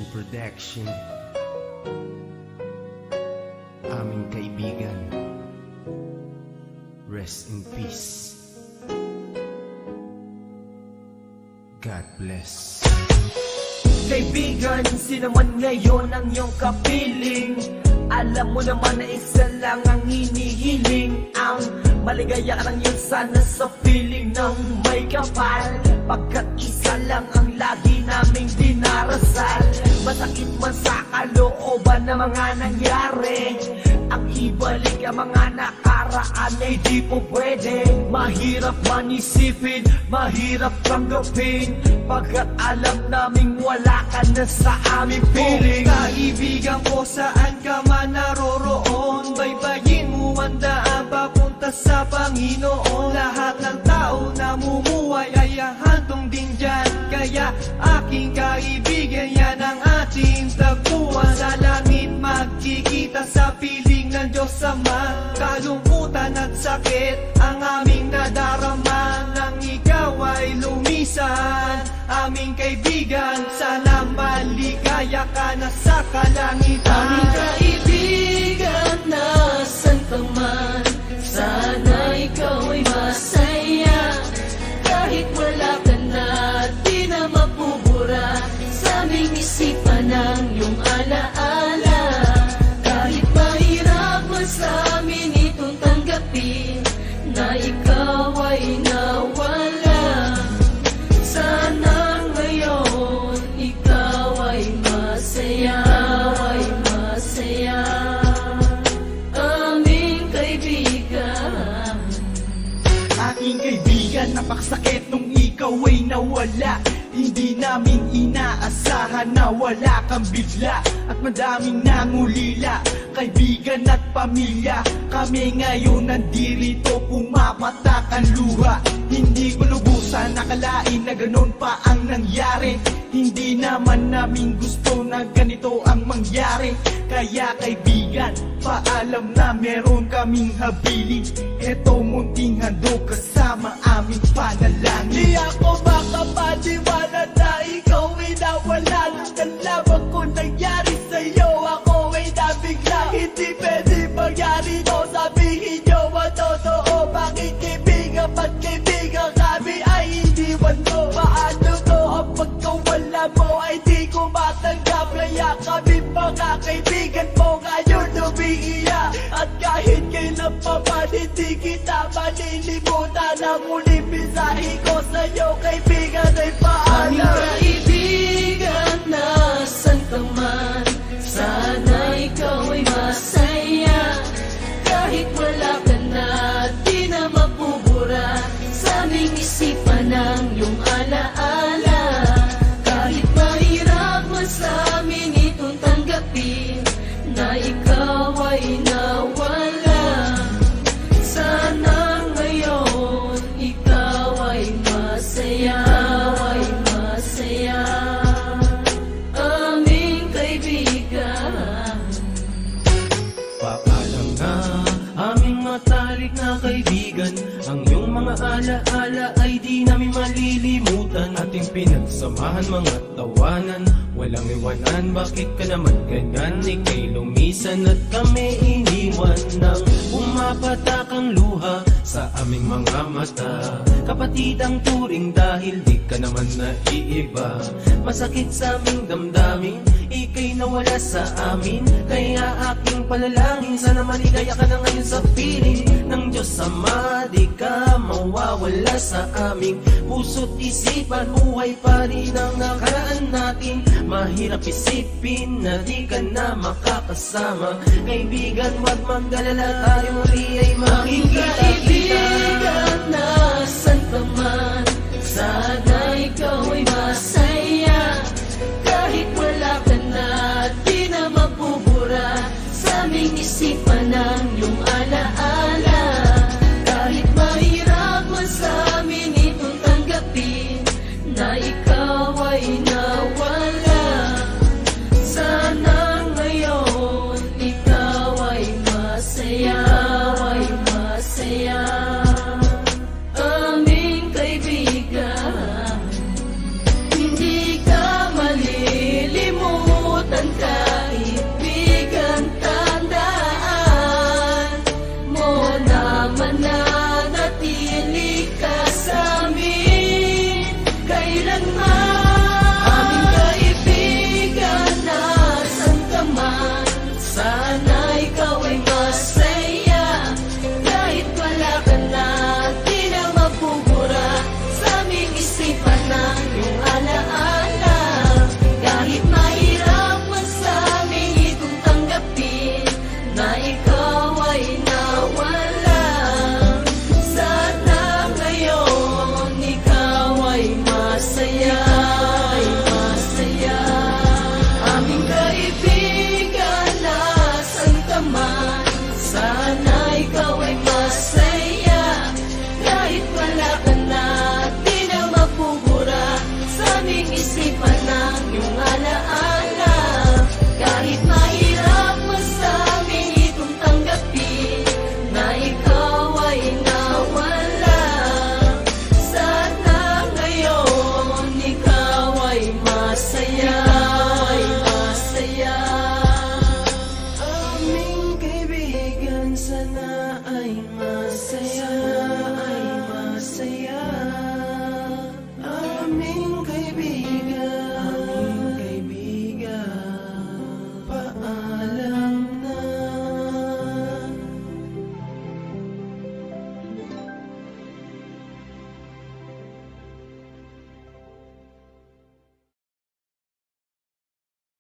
Production. Aming kaibigan, rest in peace. God bless. Kaibigan, sino man ngayon ang iyong kapiling? Alam mo naman na isa lang ang hinihiling. Ang maligaya ka lang yun sana sa feeling ng may kapal, pagkat isa lang ang lagi naming dinarasal. Masakit man sa kalooban na mga nangyari, ang ibalik ang mga nakaraan ay di po pwede. Mahirap man isipin, mahirap tanggapin, pagkat alam naming wala ka na sa aming piling. Kaibigan ko, saan ka man naroroon, baybayin mo ang daan papunta sa Panginoon. Lahat ng tao na mumuhay ay hantong din dyan, kaya aking kaibigan, yan ang ating tagpuan. Sa langit magkikita sa piling ng Diyos Ama. Kalungkutan at sakit ang aming nadarama, nang ikaw ay lumisan. Aming kaibigan, sana maligaya ka na sa kalangitan. Aming kaibigan, nasan ka man, sana ikaw ay masaya. Kahit wala ka na, di na mapubura sa aming isipan ang iyong alaala. Kahit mahirap man sa amin itong tanggapin, na ikaw ay nawala. Sana ngayon ikaw ay masaya, ay masaya. Aming kaibigan. Aking kaibigan, napakasakit nung ikaw ay nawala. Hindi namin inaasahan na wala kang bigla, at madaming nangulila, kaibigan at pamilya. Kami ngayon nandirito, pumapatak ang luha. Hindi ko lubusan nakalain na ganon pa ang nangyari. Hindi naman namin gusto na ganito ang mangyari. Kaya kaibigan, paalam na meron kaming habilin. Eto munting handog kasama aming panalangin. Di ako makapaniwala na ikaw ay nawala. Nung nalaman ko nangyari sa'yo, ako ay nabigla. Hindi pwede mangyari to, sabihin nyo ang totoo. Bakit kaibigan, ba't kaibigan kami ay iniwan mo? Paano to ang pagkawala mo ay di ko matanggap? Kaya kami mga kaibigan mo ngayon umiiyak, at kahit kailan pa man hindi kita malilimutan. Ang muling mensahe ko sa'yo kaibigan ay Aming paalam. kaibigan, nasan ka man, sana ikaw ay masaya. Kahit wala ka na, di na mapubura sa aming isipan ang iyong alaala. Kahit mahirap man sa amin itong tanggapin, na ikaw ay nawala. Sana ngayon ikaw ay masaya, ay masaya. Aming kaibigan. Paalam na aming matalik na kaibigan, ang iyong mga alaala ay di namin malilimutan. Ating pinagsamahan mga tawanan, walang iwanan. Bakit ka naman ganyan? Ika'y lumisan at kami iniwan, nang pumapatak ang luha sa aming mga mata. Kapatid ang turing dahil di ka naman naiiba. Masakit sa aming damdamin, ika'y nawala sa amin. Kaya aking panalangin, sana maligaya ka na ngayon sa piling ng Diyos Ama. Di ka mawawala sa aming puso't isipan. Buhay pa rin ang nakaraan natin. Mahirap isipin na di ka na makakasama. Kaibigan, wag magdalala, tayo muli ay makikita. Kaibigan, nasan ka man, sana ikaw ay masaya. Kahit wala ka na, di na mapubura sa aming isipan ang iyong alaala. Kahit mahirap man sa amin itong tanggapin, na ikaw ay nawala. Sana ngayon ikaw ay masaya, ay masaya. Aming kaibigan, hindi ka malilimutan. ay masaya.